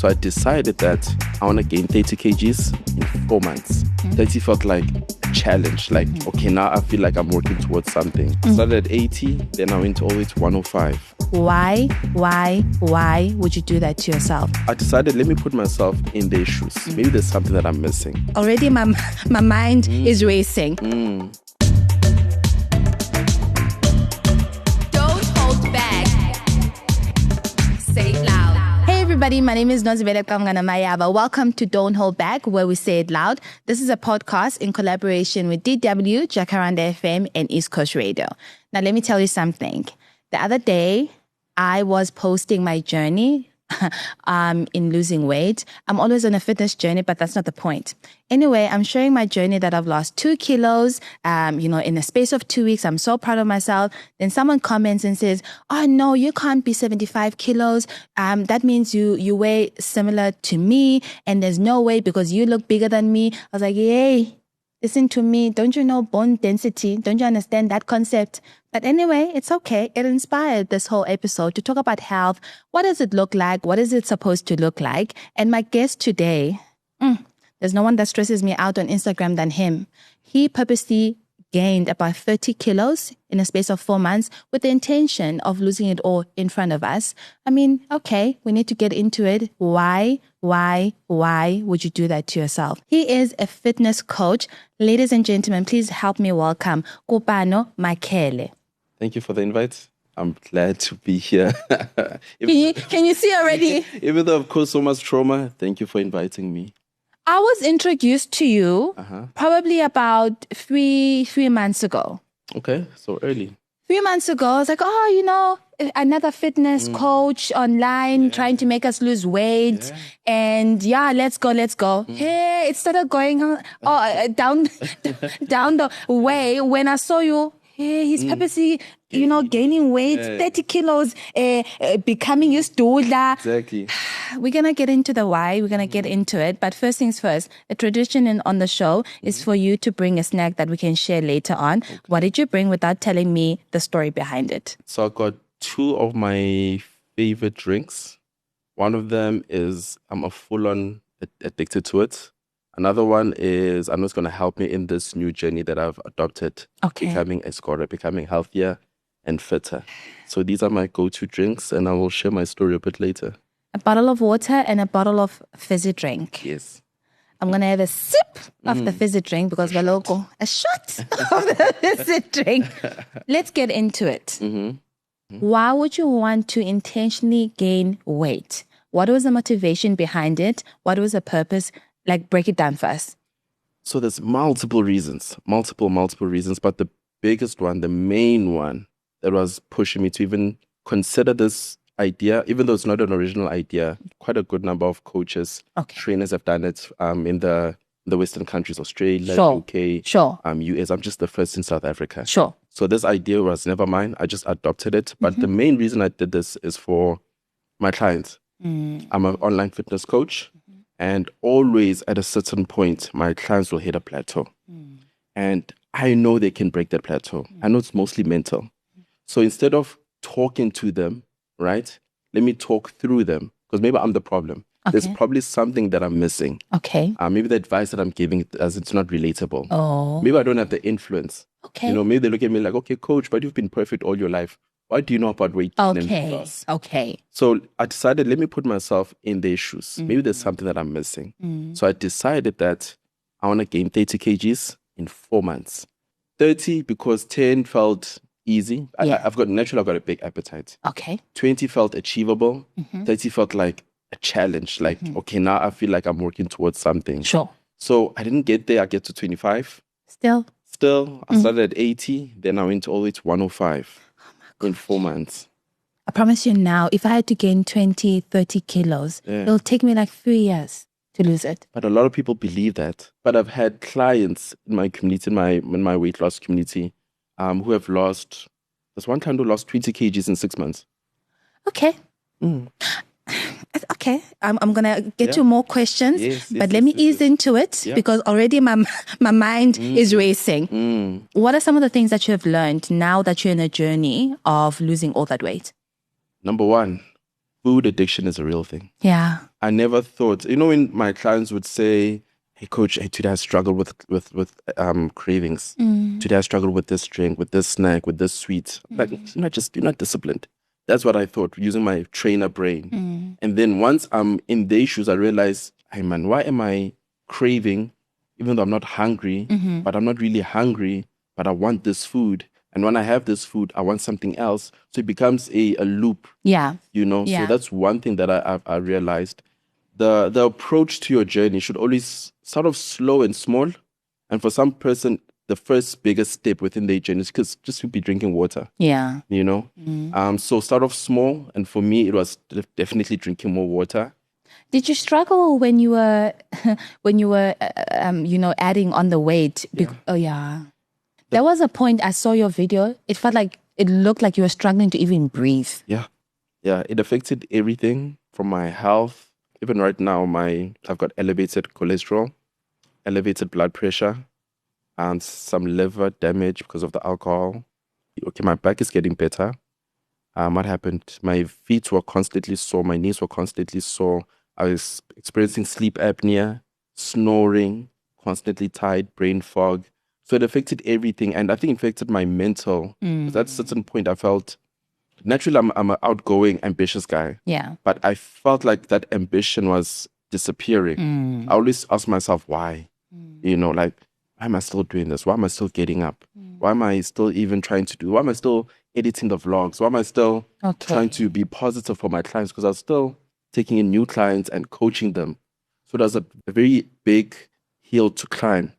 So I decided that I want to gain 30 kgs in 4 months. 30 felt like a challenge. Like, okay, now I feel like I'm working towards something. Started at 80, then I went all the way to 105. Why would you do that to yourself? I decided, let me put myself in their shoes. Maybe there's something that I'm missing. Already my mind is racing. Don't hold back. Say it loud. Hey everybody, my name is Nozibele Qamngana-Mayaba. Welcome to Don't Hold Back, where we say it loud. This is a podcast in collaboration with DW, Jacaranda FM, and East Coast Radio. Now let me tell you something. The other day, I was posting my journey in losing weight. I'm always on a fitness journey, but that's not the point. Anyway, I'm sharing my journey that I've lost 2 kilos, in the space of 2 weeks. I'm so proud of myself. Then someone comments and says, oh no, you can't be 75 kilos. That means you weigh similar to me and there's no way because you look bigger than me. I was like, yay. Listen to me. Don't you know bone density? Don't you understand that concept? But anyway, it's okay. It inspired this whole episode to talk about health. What does it look like? What is it supposed to look like? And my guest today, there's no one that stresses me out on Instagram than him. He purposely gained about 30 kilos in a space of 4 months with the intention of losing it all in front of us. I mean, okay, we need to get into it. Why would you do that to yourself? He is a fitness coach. Ladies and gentlemen, please help me welcome Kopano Mokhele. Thank you for the invite. I'm glad to be here. Can you see already? Even though I've caused so much trauma, thank you for inviting me. I was introduced to you probably about three months ago. Okay, so early. 3 months ago, I was like, another fitness coach online trying to make us lose weight. Yeah. And let's go. Hey, it started going down the way when I saw you. Hey, he's purposely, gaining weight, 30 kilos, becoming used to that. Exactly. We're going to get into the why. We're going to get into it. But first things first, the tradition on the show is for you to bring a snack that we can share later on. Okay. What did you bring without telling me the story behind it? So I got 2 of my favorite drinks. One of them is I'm a full-on addicted to it. Another one is I know it's going to help me in this new journey that I've adopted, becoming a scorer, becoming healthier and fitter. So these are my go-to drinks, and I will share my story a bit later. A bottle of water and a bottle of fizzy drink. Yes. I'm going to have a sip of the fizzy drink because we're local. A shot of the fizzy drink. Let's get into it. Why would you want to intentionally gain weight? What was the motivation behind it? What was the purpose? Like, break it down for us. So there's multiple reasons, multiple reasons. But the biggest one, the main one that was pushing me to even consider this idea, even though it's not an original idea, quite a good number of coaches, trainers have done it in the Western countries, Australia, UK, US. I'm just the first in South Africa. Sure. So this idea was never mine. I just adopted it. But the main reason I did this is for my clients. I'm an online fitness coach. And always at a certain point, my clients will hit a plateau. And I know they can break that plateau. I know it's mostly mental. So instead of talking to them, right, let me talk through them. Because maybe I'm the problem. There's probably something that I'm missing. Maybe the advice that I'm giving, as it's not relatable. Maybe I don't have the influence. Maybe they look at me like, okay, coach, but you've been perfect all your life. What do you know about weight gain and loss? So I decided, let me put myself in their shoes. Maybe there's something that I'm missing. So I decided that I want to gain 30 kgs in 4 months. 30 because 10 felt easy. I've got a big appetite. 20 felt achievable. 30 felt like a challenge. Like, okay, now I feel like I'm working towards something. Sure. So I didn't get there. I get to 25. Still, I started at 80. Then I went all the way to 105. In 4 months. I promise you now, if I had to gain 20, 30 kilos, it'll take me like 3 years to lose it. But a lot of people believe that. But I've had clients in my community, in my weight loss community, who have lost, there's one client who lost 20 kgs in 6 months. Okay. Okay, I'm going to get to more questions, but let me ease into it because already my mind is racing. What are some of the things that you have learned now that you're in a journey of losing all that weight? Number one, food addiction is a real thing. Yeah. I never thought, when my clients would say, hey coach, hey, today I struggled with cravings. Today I struggled with this drink, with this snack, with this sweet. Like, you're not disciplined. That's what I thought, using my trainer brain. And then once I'm in their shoes, I realize, hey man, why am I craving, even though I'm not hungry, but I'm not really hungry, but I want this food. And when I have this food, I want something else. So it becomes a loop. Yeah. So that's one thing that I realized. The approach to your journey should always start off slow and small. And for some person, the first biggest step within their journey is just to be drinking water. Yeah. So start off small. And for me, it was definitely drinking more water. Did you struggle when you were adding on the weight? Oh yeah. There was a point I saw your video. It looked like you were struggling to even breathe. Yeah. It affected everything from my health. Even right now, I've got elevated cholesterol, elevated blood pressure, and some liver damage because of the alcohol. Okay, my back is getting better. What happened? My feet were constantly sore. My knees were constantly sore. I was experiencing sleep apnea, snoring, constantly tired, brain fog. So it affected everything. And I think it affected my mental. At a certain point, I felt, naturally, I'm an outgoing, ambitious guy. Yeah. But I felt like that ambition was disappearing. I always ask myself, why? Why am I still doing this? Why am I still getting up? Why am I still even trying to why am I still editing the vlogs? Why am I still trying to be positive for my clients? Because I was still taking in new clients and coaching them. So there's a very big hill to climb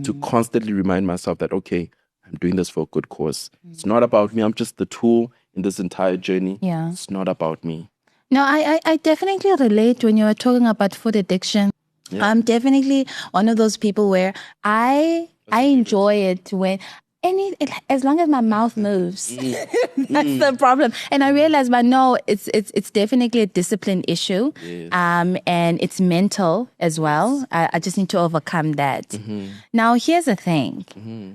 to constantly remind myself that, okay, I'm doing this for a good cause. It's not about me. I'm just the tool in this entire journey. Yeah. It's not about me. No, I definitely relate when you were talking about food addiction. Yeah. I'm definitely one of those people where I enjoy it when as long as my mouth moves. That's the problem. And I realized, but no, it's definitely a discipline issue. Yes. And it's mental as well. I just need to overcome that. Now, here's the thing.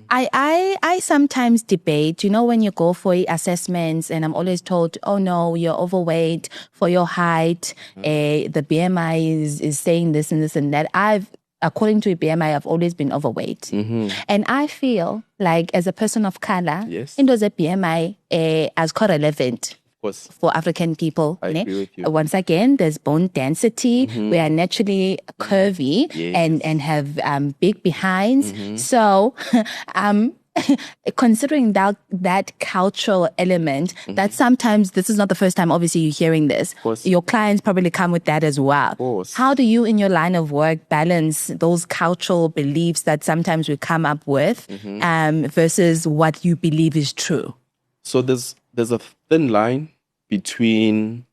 I sometimes debate, when you go for assessments, and I'm always told, oh no, you're overweight for your height. The BMI is saying this and this and that. According to BMI, I've always been overweight. And I feel like as a person of color, Indo's BMI as correlevant for African people. I agree with you. Once again, there's bone density. We are naturally curvy and have big behinds. So considering that cultural element, that sometimes this is not the first time, obviously, you're hearing this. Your clients probably come with that as well. How do you, in your line of work, balance those cultural beliefs that sometimes we come up with versus what you believe is true? So there's a thin line between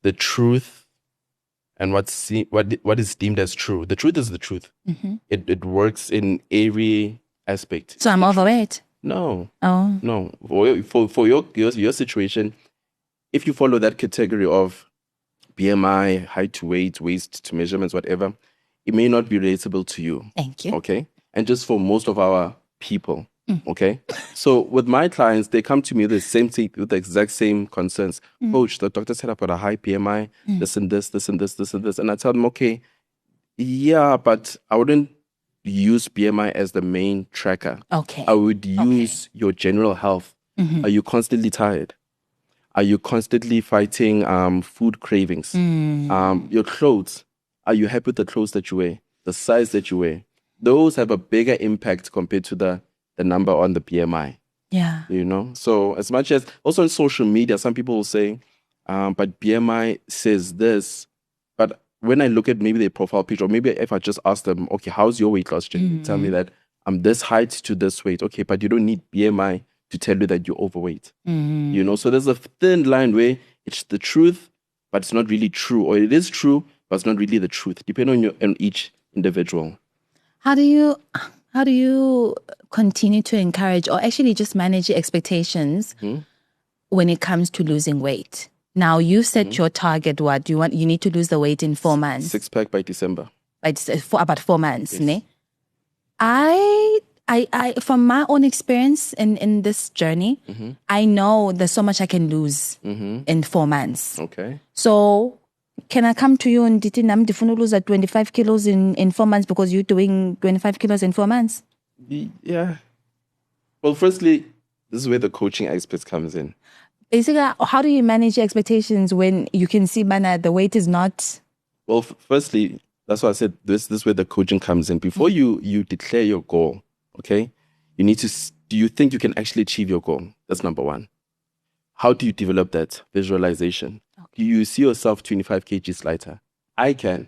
the truth and what is deemed as true. The truth is the truth. It works in every aspect. So I'm overweight? No. Oh. No. For your situation, if you follow that category of BMI, height to weight, waist to measurements, whatever, it may not be relatable to you. Thank you. Okay? And just for most of our people. Okay? So with my clients, they come to me with the exact same concerns. Coach, the doctor said I've got a high BMI, this and this, this and this, this and this. And I tell them, okay, yeah, but I wouldn't use BMI as the main tracker. Okay. I would use your general health. Are you constantly tired? Are you constantly fighting food cravings? Your clothes. Are you happy with the clothes that you wear? The size that you wear? Those have a bigger impact compared to the number on the BMI. Yeah. So as much as also on social media, some people will say, but BMI says this. But when I look at maybe their profile picture, or maybe if I just ask them, okay, how's your weight loss journey? Tell me that I'm this height to this weight. Okay, but you don't need BMI to tell you that you're overweight. So there's a thin line where it's the truth, but it's not really true. Or it is true, but it's not really the truth, depending on each individual. How do you continue to encourage or actually just manage your expectations when it comes to losing weight? Now, you set your target, what? You need to lose the weight in 4 months. 6-pack by December. For about 4 months, Yes. ne? I I from my own experience in this journey, I know there's so much I can lose in 4 months. Okay. So can I come to you and lose at 25 kilos in 4 months because you're doing 25 kilos in 4 months? Yeah. Well, firstly, this is where the coaching experts comes in. Basically, how do you manage your expectations when you can see, the weight is not... Well, firstly, that's why I said this is where the coaching comes in. Before you declare your goal, okay, you need to, do you think you can actually achieve your goal? That's number one. How do you develop that? Visualization. Okay. You see yourself 25 kgs lighter. I can.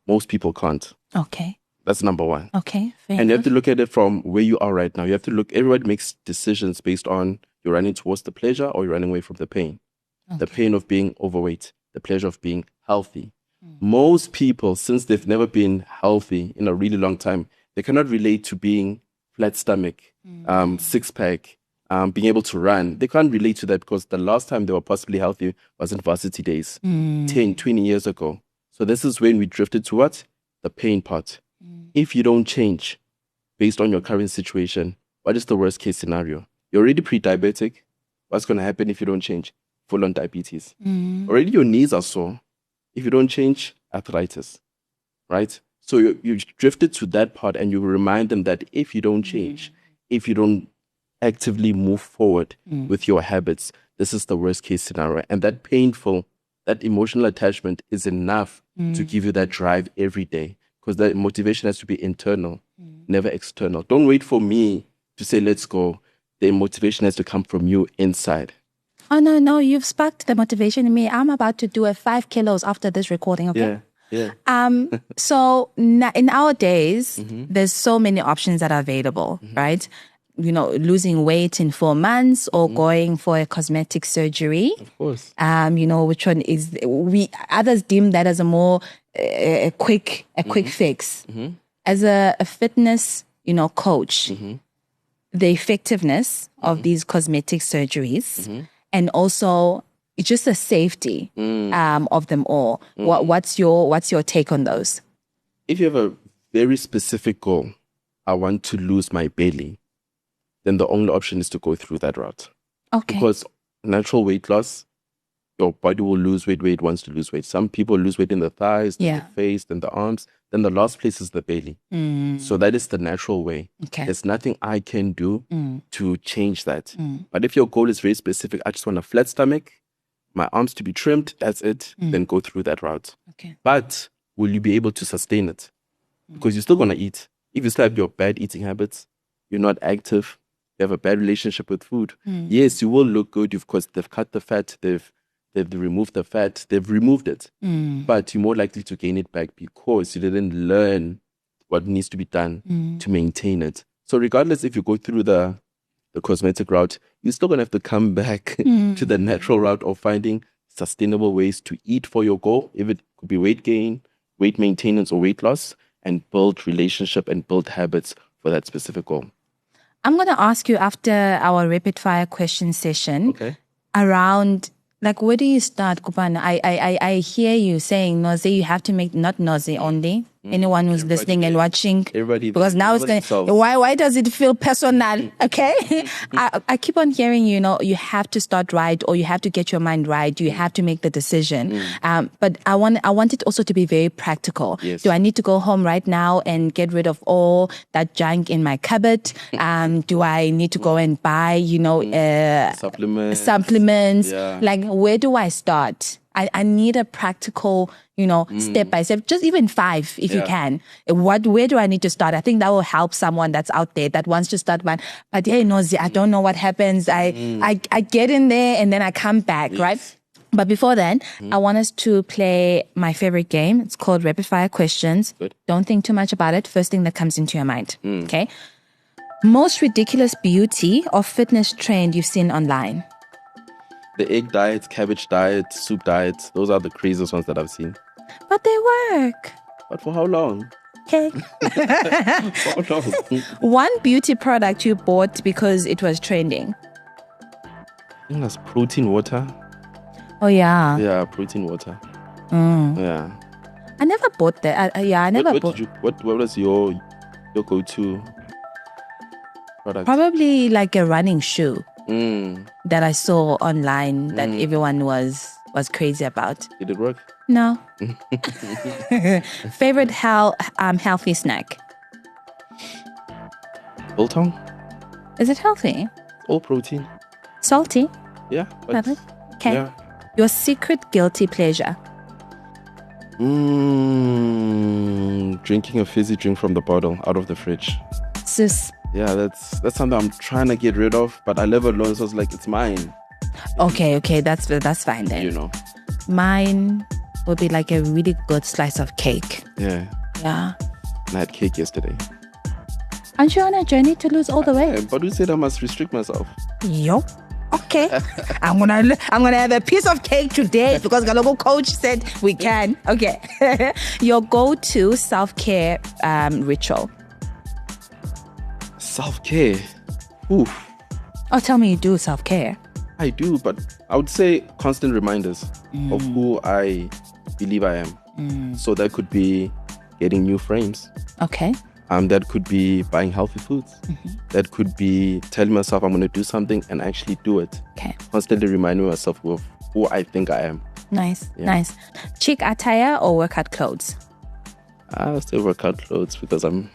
Most people can't. Okay. That's number one. Okay. And you have to look at it from where you are right now. You have to look, everybody makes decisions based on you're running towards the pleasure or you're running away from the pain. Okay. The pain of being overweight, the pleasure of being healthy. Most people, since they've never been healthy in a really long time, they cannot relate to being flat stomach, six-pack, being able to run. They can't relate to that because the last time they were possibly healthy was in varsity days, 10, 20 years ago. So this is when we drifted to what? The pain part. If you don't change based on your current situation, what is the worst case scenario? You're already pre-diabetic. What's going to happen if you don't change? Full-on diabetes. Already your knees are sore. If you don't change, arthritis, right? So you drifted to that part and you remind them that if you don't change, if you don't actively move forward with your habits, this is the worst case scenario. And that painful, that emotional attachment is enough to give you that drive every day because that motivation has to be internal, never external. Don't wait for me to say, let's go. The motivation has to come from you inside. Oh, no, you've sparked the motivation in me. I'm about to do a 5 kilos after this recording, okay? Yeah. So in our days, there's so many options that are available, right? You know, losing weight in 4 months or going for a cosmetic surgery. Of course. You know, which one is, others deem that as a more, a quick fix. As a fitness, coach, the effectiveness of these cosmetic surgeries, and also just the safety of them all. What's your take on those? If you have a very specific goal, I want to lose my belly, then the only option is to go through that route. Okay. Because natural weight loss, your body will lose weight where it wants to lose weight. Some people lose weight in the thighs, then the face, then the arms. Then the last place is the belly. So that is the natural way. Okay. There's nothing I can do to change that. But if your goal is very specific, I just want a flat stomach, my arms to be trimmed, that's it, then go through that route. Okay. But will you be able to sustain it? Because you're still going to eat. If you still have your bad eating habits, you're not active, you have a bad relationship with food, yes, you will look good. Of course, they've cut the fat, they've removed the fat, they've removed it. But you're more likely to gain it back because you didn't learn what needs to be done to maintain it. So regardless if you go through the cosmetic route, you're still going to have to come back to the natural route of finding sustainable ways to eat for your goal. If it could be weight gain, weight maintenance, or weight loss, and build relationship and build habits for that specific goal. I'm going to ask you after our rapid fire question session around... Like, where do you start, Kopano? I hear you saying, Nozi, you have to make, not Nozi only, anyone who's listening and watching. Everybody. Because now it's going to, why does it feel personal? Okay? I keep on hearing, you have to start right, or you have to get your mind right. You have to make the decision. But I want it also to be very practical. Yes. Do I need to go home right now and get rid of all that junk in my cupboard? Do I need to go and buy, supplements? Yeah. Like, where do I start? I need a practical, step by step, just even 5 if you can. Where do I need to start? I think that will help someone that's out there that wants to start one. But hey, Nozi, I don't know what happens. I get in there and then I come back, right? But before then, I want us to play my favorite game. It's called Rapid Fire Questions. Good. Don't think too much about it. First thing that comes into your mind. Okay. Most ridiculous beauty or fitness trend you've seen online? The egg diet, cabbage diet, soup diet, those are the craziest ones that I've seen. But they work. But for how long? Okay. For how long? One beauty product you bought because it was trending? I think that's protein water. Oh, yeah. Yeah, protein water. Yeah. I never bought that. I never bought. What was your go-to? product? Probably like a running shoe that I saw online that everyone was crazy about. Did it work? No. Favorite healthy snack? Biltong? Is it healthy? All protein. Salty? Yeah. But, Okay. Yeah. Your secret guilty pleasure? Drinking a fizzy drink from the bottle out of the fridge. Sis. Yeah, that's something I'm trying to get rid of, but I live alone, so it's like it's mine. Okay, that's fine then. You know. Mine would be like a really good slice of cake. Yeah. Yeah. And I had cake yesterday. Aren't you on a journey to lose all the weight? Yeah, but who said I must restrict myself? Yo. Okay. I'm gonna have a piece of cake today because the local coach said we can. Okay. Your go-to self-care ritual. Self-care. Oof. Oh, tell me you do self-care. I do, but I would say constant reminders of who I believe I am. So that could be getting new frames. Okay. That could be buying healthy foods. That could be telling myself I'm going to do something and actually do it. Okay. Constantly reminding myself of who I think I am. Nice. Chic attire or workout clothes? I still workout clothes because I'm...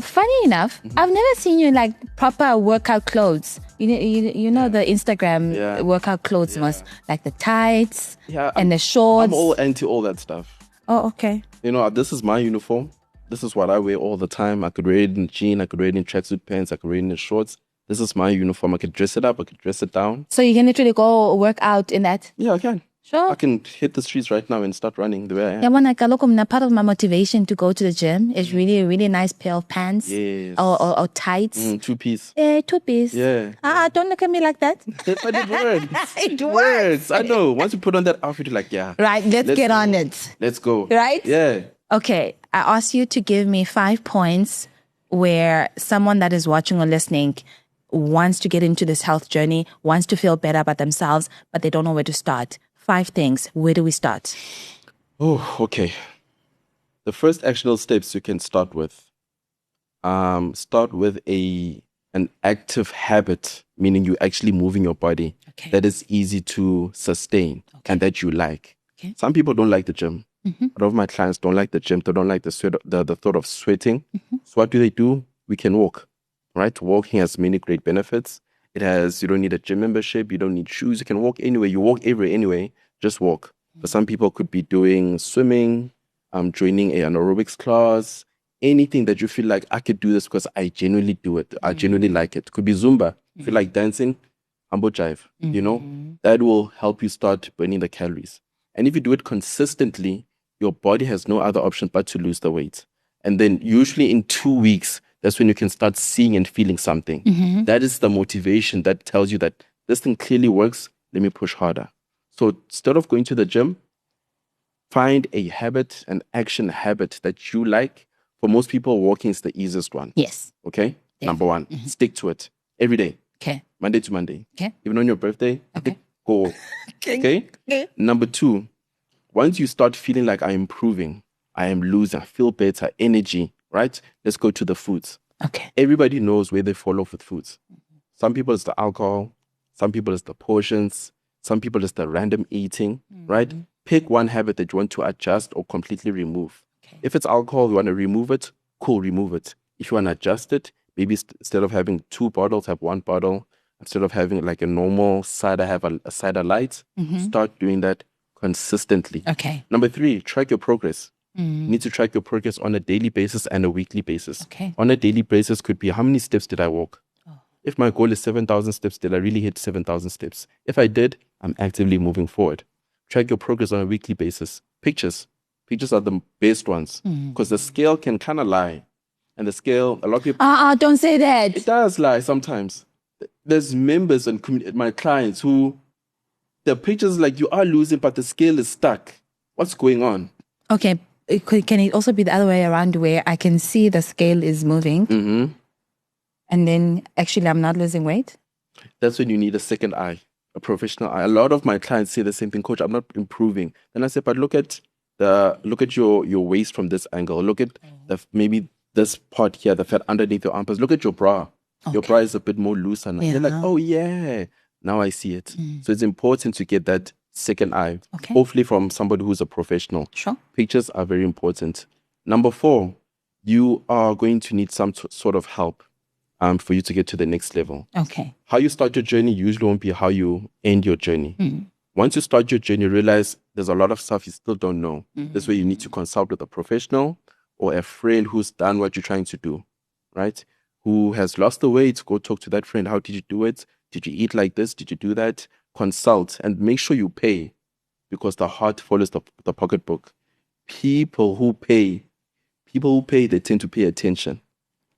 Funny enough, I've never seen you in like proper workout clothes. You know the Instagram workout clothes was like the tights and the shorts. I'm all anti all that stuff. Oh, okay. You know, this is my uniform. This is what I wear all the time. I could wear it in jean. I could wear it in tracksuit pants. I could wear it in shorts. This is my uniform. I could dress it up. I could dress it down. So you can literally go work out in that? Yeah, I can. Sure. I can hit the streets right now and start running the way I am. Yeah, when part of my motivation to go to the gym is really a really nice pair of pants. Yes. Or tights. Two-piece. Yeah, two-piece. Yeah. Don't look at me like that. But it works. It works. I know. Once you put on that outfit, you're like, yeah. Right, let's get on it. Let's go. Right? Yeah. Okay, I asked you to give me 5 points where someone that is watching or listening wants to get into this health journey, wants to feel better about themselves, but they don't know where to start. 5 things. Where do we start? Oh, okay. The first actionable steps you can start with. Start with an active habit, meaning you actually moving your body. Okay. That is easy to sustain and that you like. Okay. Some people don't like the gym. A lot of my clients don't like the gym. They don't like the thought of sweating. So what do? We can walk, right? Walking has many great benefits. You don't need a gym membership. You don't need shoes. You can walk anywhere. You walk everywhere anyway. Just walk. For some people could be doing swimming, joining an aerobics class, anything that you feel like I could do this because I genuinely do it. I genuinely like it. Could be Zumba. If you like dancing, Ambo Jive. You know, that will help you start burning the calories. And if you do it consistently, your body has no other option but to lose the weight. And then usually in 2 weeks, that's when you can start seeing and feeling something. That is the motivation that tells you that this thing clearly works. Let me push harder. So instead of going to the gym, find a habit, an action habit that you like. For most people, walking is the easiest one. Yes. Okay? Yeah. Number 1, stick to it every day. Okay. Monday to Monday. Okay. Even on your birthday, Okay. go. Okay? Number 2, once you start feeling like I'm improving, I am losing, I feel better, energy, right? Let's go to the foods. Okay. Everybody knows where they fall off with foods. Some people it's the alcohol. Some people it's the portions. Some people it's the random eating, right? Pick one habit that you want to adjust or completely remove. Okay. If it's alcohol, you want to remove it, cool, remove it. If you want to adjust it, maybe instead of having 2 bottles, have 1 bottle. Instead of having like a normal cider, have a cider light. Start doing that consistently. Okay. Number 3, track your progress. You need to track your progress on a daily basis and a weekly basis. Okay. On a daily basis could be how many steps did I walk? If my goal is 7,000 steps, did I really hit 7,000 steps? If I did, I'm actively moving forward. Track your progress on a weekly basis. Pictures are the best ones because the scale can kind of lie. And the scale, a lot of people... Don't say that. It does lie sometimes. There's members and my clients who... The pictures like you are losing, but the scale is stuck. What's going on? Okay. Can it also be the other way around where I can see the scale is moving and then actually I'm not losing weight? That's when you need a second eye, a professional eye. A lot of my clients say the same thing, Coach, I'm not improving. Then I say, but look at your waist from this angle. Look at maybe this part here, the fat underneath your armpits. Look at your bra. Your bra is a bit more loose. And you're like, oh, yeah, now I see it. So it's important to get that second eye, hopefully from somebody who's a professional. Sure. Pictures are very important. Number 4, you are going to need some sort of help for you to get to the next level. Okay. How you start your journey usually won't be how you end your journey. Once you start your journey, realize there's a lot of stuff you still don't know. This way you need to consult with a professional or a friend who's done what you're trying to do, right? Who has lost the weight. Go talk to that friend. How did you do it? Did you eat like this? Did you do that? Consult and make sure you pay, because the heart follows the pocketbook. People who pay, they tend to pay attention.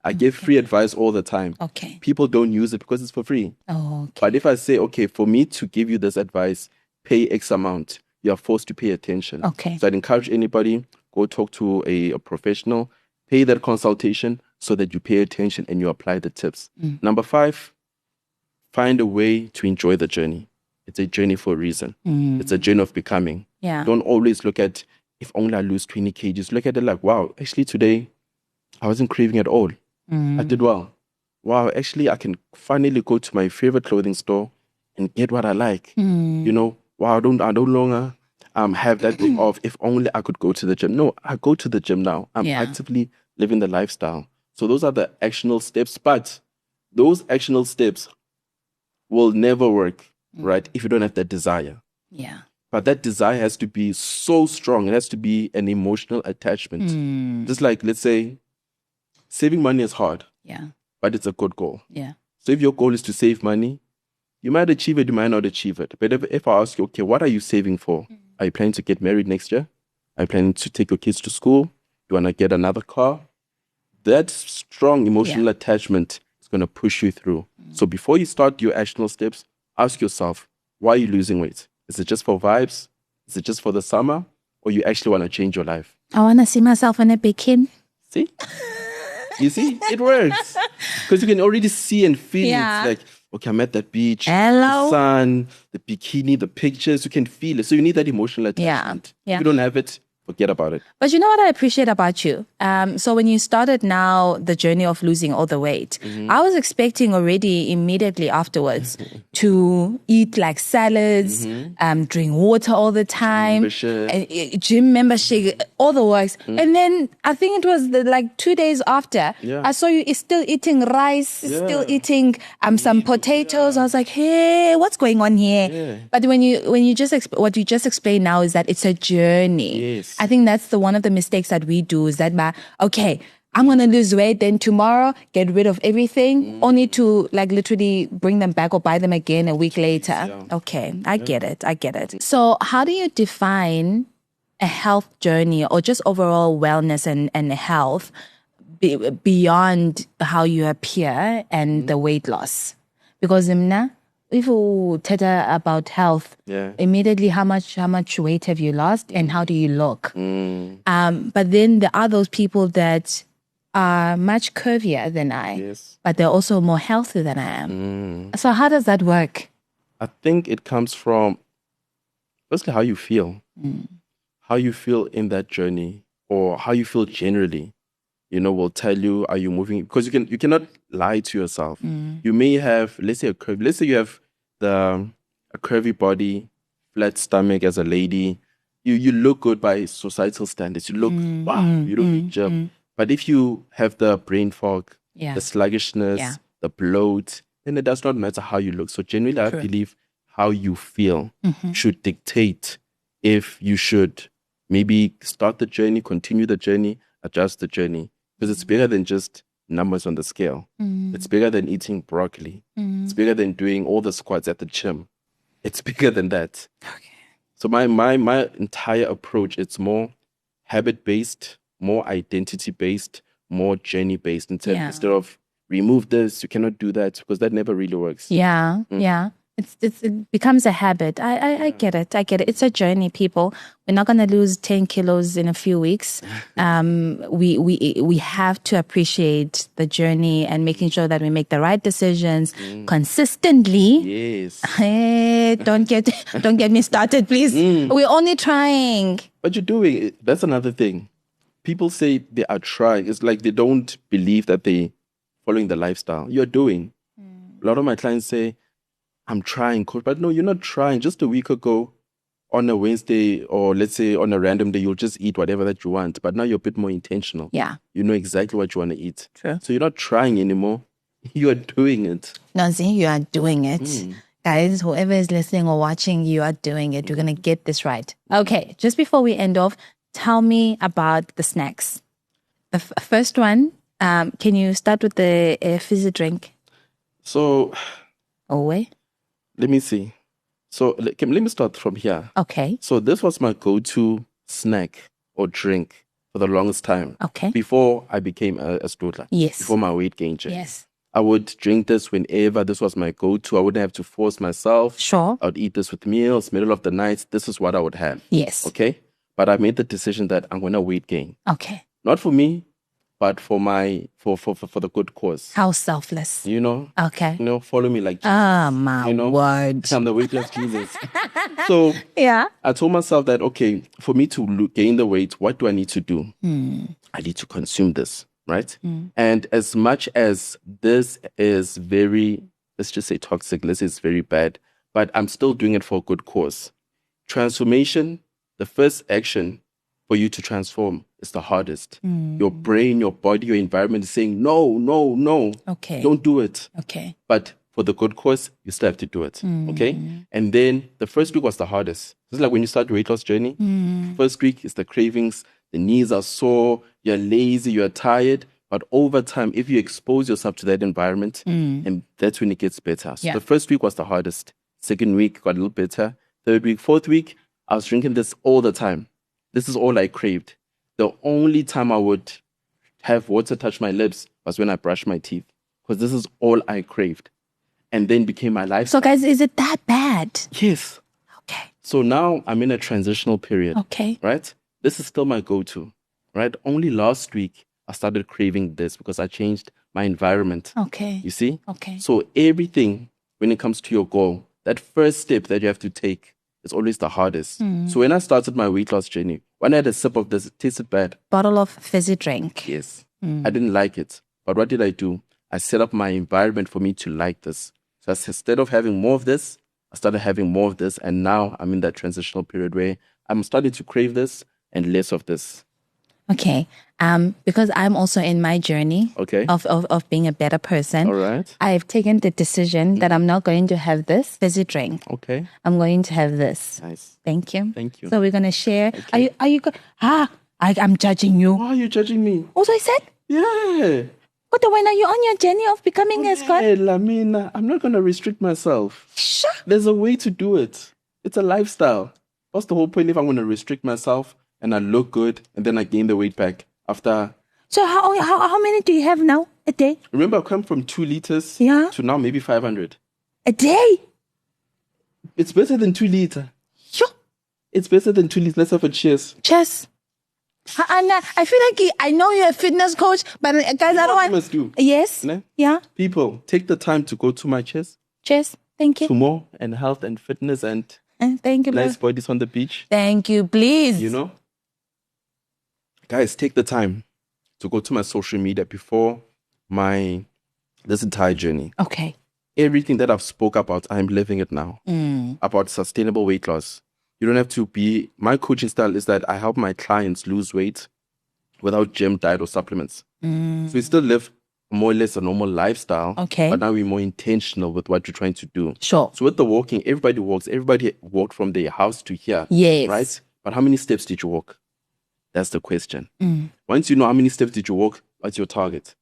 I give free advice all the time. Okay. People don't use it because it's for free. Oh, okay. But if I say, okay, for me to give you this advice, pay X amount, you're forced to pay attention. Okay. So I'd encourage anybody, go talk to a professional, pay that consultation so that you pay attention and you apply the tips. Number 5, find a way to enjoy the journey. It's a journey for a reason. It's a journey of becoming. Yeah. Don't always look at, if only I lose 20 kgs. Look at it like, wow, actually today I wasn't craving at all. I did well. Wow, actually I can finally go to my favorite clothing store and get what I like. You know, wow, I don't longer have that thing of, if only I could go to the gym. No, I go to the gym now. I'm actively living the lifestyle. So those are the actionable steps, but those actionable steps will never work, right, if you don't have that desire. Yeah. But that desire has to be so strong. It has to be an emotional attachment. Just like, let's say, saving money is hard. Yeah. But it's a good goal. Yeah. So if your goal is to save money, you might achieve it, you might not achieve it. But if I ask you, okay, what are you saving for? Are you planning to get married next year? Are you planning to take your kids to school? Do you want to get another car? That strong emotional attachment is going to push you through. So before you start your actionable steps, ask yourself, why are you losing weight? Is it just for vibes? Is it just for the summer? Or you actually want to change your life? I want to see myself in a bikini. See? You see? It works. Because you can already see and feel it. It's like, okay, I'm at that beach. Hello. The sun, the bikini, the pictures. You can feel it. So you need that emotional attachment. Yeah. If you don't have it, forget about it. But you know what I appreciate about you? So when you started now the journey of losing all the weight, I was expecting already immediately afterwards to eat like salads, drink water all the time, gym membership, all the works. And then I think it was like 2 days after, I saw you still eating rice, still eating some potatoes. I was like, hey, what's going on here? But when you just what you just explained now is that it's a journey. Yes. I think that's one of the mistakes that we do is that, okay, I'm going to lose weight, then tomorrow get rid of everything, only to like literally bring them back or buy them again a week later. Yeah. Okay, I get it. So how do you define a health journey or just overall wellness and health beyond how you appear and the weight loss? Because if you talk about health, immediately how much weight have you lost and how do you look? But then there are those people that are much curvier than I, but they're also more healthy than I am. So how does that work? I think it comes from, firstly, how you feel. How you feel in that journey or how you feel generally. Will tell you, are you moving? Because you cannot lie to yourself. You may have, let's say you have a curvy body, flat stomach as a lady. You look good by societal standards. You look, wow, you don't need gym. But if you have the brain fog, the sluggishness, the bloat, then it does not matter how you look. So generally, I believe how you feel should dictate if you should maybe start the journey, continue the journey, adjust the journey. Because it's bigger than just numbers on the scale. It's bigger than eating broccoli. It's bigger than doing all the squats at the gym. It's bigger than that. Okay. So my entire approach, it's more habit-based, more identity-based, more journey-based. Instead of remove this, you cannot do that, because that never really works. Yeah. It becomes a habit. I get it. It's a journey, people. We're not going to lose 10 kilos in a few weeks. We have to appreciate the journey and making sure that we make the right decisions consistently. Yes. Hey, don't get me started, please. We're only trying. But you're doing it. That's another thing. People say they are trying. It's like they don't believe that they following the lifestyle. You're doing. A lot of my clients say, I'm trying, coach. But no, you're not trying. Just a week ago, on a Wednesday, or let's say on a random day, you'll just eat whatever that you want. But now you're a bit more intentional. Yeah. You know exactly what you want to eat. True. So you're not trying anymore. You are doing it. Nozi, you are doing it. Guys, whoever is listening or watching, you are doing it. You're going to get this right. Okay, just before we end off, tell me about the snacks. The first one, can you start with the fizzy drink? So, wait. Let me see. So let me start from here. Okay. So this was my go-to snack or drink for the longest time. Okay. Before I became a stodler. Yes. Before my weight gain journey. Yes. I would drink this whenever. This was my go-to. I wouldn't have to force myself. Sure. I would eat this with meals, middle of the night. This is what I would have. Yes. Okay. But I made the decision that I'm going to weight gain. Okay. Not for me, but for the good cause. How selfless. You know? Okay. You know, follow me like Jesus. Ah, my word. I'm the weight loss Jesus. So yeah, I told myself that, okay, for me to gain the weight, what do I need to do? I need to consume this, right? And as much as this is very, let's just say toxic, let's say it's very bad, but I'm still doing it for a good cause. Transformation, the first action for you to transform is the hardest. Your brain, your body, your environment is saying, no, no, no. Okay. Don't do it. Okay. But for the good cause, you still have to do it. Okay? And then the first week was the hardest. It's like when you start your weight loss journey, first week is the cravings, the knees are sore, you're lazy, you're tired. But over time, if you expose yourself to that environment, and that's when it gets better. So the first week was the hardest. Second week got a little better. Third week, fourth week, I was drinking this all the time. This is all I craved. The only time I would have water touch my lips was when I brushed my teeth. Because this is all I craved. And then became my life. So guys, is it that bad? Yes. Okay. So now I'm in a transitional period. Okay. Right? This is still my go-to. Right? Only last week, I started craving this because I changed my environment. Okay. You see? Okay. So everything, when it comes to your goal, that first step that you have to take is always the hardest. So when I started my weight loss journey, when I had a sip of this, it tasted bad. Bottle of fizzy drink. Yes. I didn't like it. But what did I do? I set up my environment for me to like this. So instead of having more of this, I started having more of this. And now I'm in that transitional period where I'm starting to crave this and less of this. Okay. Because I'm also in my journey of being a better person. All right. I've taken the decision that I'm not going to have this fizzy drink. Okay. I'm going to have this. Nice. Thank you. Thank you. So we're going to share. Okay. Are you I'm judging you. Why are you judging me? Also, I said? Yeah. But when are you on your journey of becoming a Scot? Hey, Lamina, I'm not going to restrict myself. Sure. There's a way to do it. It's a lifestyle. What's the whole point if I'm going to restrict myself and I look good and then I gain the weight back after? So how many do you have now a day? Remember, I've come from 2 liters to now maybe 500. A day? It's better than 2 liters. Sure. It's better than 2 liters. Let's have a cheers. Cheers. Anna, I feel like I know you're a fitness coach, but guys, I don't want. You must do. Yes. Ne? Yeah. People, take the time to go to my cheers. Cheers. Thank you. Sumo and health and fitness and thank you, nice bodies on the beach. Thank you, please. You know? Guys, take the time to go to my social media before this entire journey. Okay. Everything that I've spoke about, I'm living it now. About sustainable weight loss. You don't have to be... My coaching style is that I help my clients lose weight without gym, diet, or supplements. So we still live more or less a normal lifestyle. Okay. But now we're more intentional with what you're trying to do. Sure. So with the walking, everybody walks. Everybody walked from their house to here. Yes. Right? But how many steps did you walk? That's the question. Once you know how many steps did you walk, what's your target?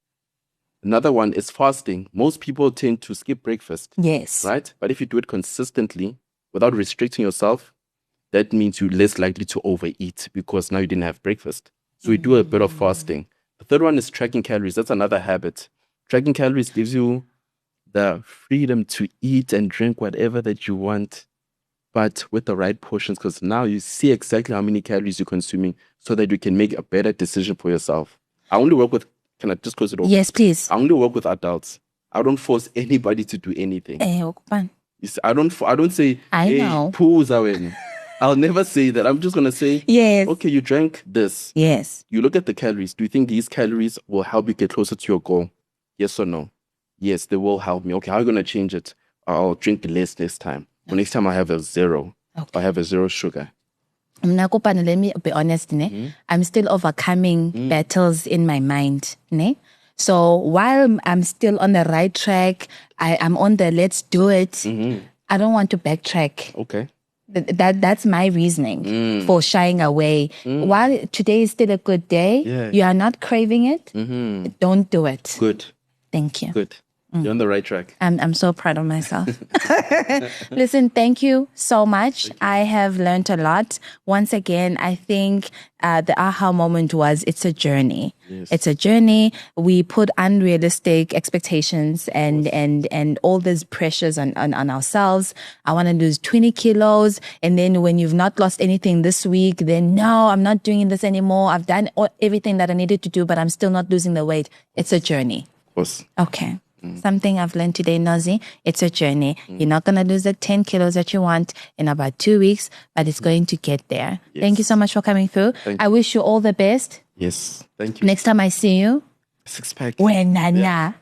Another one is fasting. Most people tend to skip breakfast. Yes. Right? But if you do it consistently, without restricting yourself, that means you're less likely to overeat because now you didn't have breakfast. So we do a bit of fasting. The third one is tracking calories. That's another habit. Tracking calories gives you the freedom to eat and drink whatever that you want, but with the right portions, because now you see exactly how many calories you're consuming so that you can make a better decision for yourself. I only work with... Can I just close it off? Yes, please. I only work with adults. I don't force anybody to do anything. You see, I don't say, I know. Pools are in. I'll never say that. I'm just going to say, yes. Okay, you drank this. Yes. You look at the calories. Do you think these calories will help you get closer to your goal? Yes or no? Yes, they will help me. Okay, how are you going to change it? I'll drink less this time. Okay. Next time I have a zero. Okay. I have a zero sugar. Kopano, let me be honest, ne? I'm still overcoming battles in my mind. Ne? So while I'm still on the right track, I'm on the let's do it. I don't want to backtrack. Okay. That's my reasoning for shying away. While today is still a good day, you are not craving it, don't do it. Good. Thank you. Good. You're on the right track. I'm so proud of myself. Listen, thank you so much. I have learned a lot. Once again, I think the aha moment was it's a journey. Yes. It's a journey. We put unrealistic expectations and all these pressures on ourselves. I want to lose 20 kilos. And then when you've not lost anything this week, then no, I'm not doing this anymore. I've done everything that I needed to do, but I'm still not losing the weight. It's a journey. Of course. Okay. Something I've learned today, Nozi, it's a journey. You're not going to lose the 10 kilos that you want in about 2 weeks, but it's going to get there. Yes. Thank you so much for coming through. I wish you all the best. Yes, thank you. Next time I see you. 6-pack. Yeah.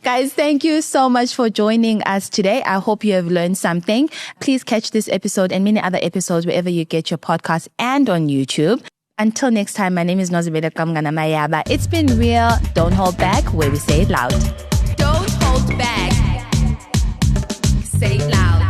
Guys, thank you so much for joining us today. I hope you have learned something. Please catch this episode and many other episodes wherever you get your podcast and on YouTube. Until next time, my name is Nozibele Qamngana-Mayaba. It's been real. Don't hold back, where we say it loud. Don't hold back. Say it loud.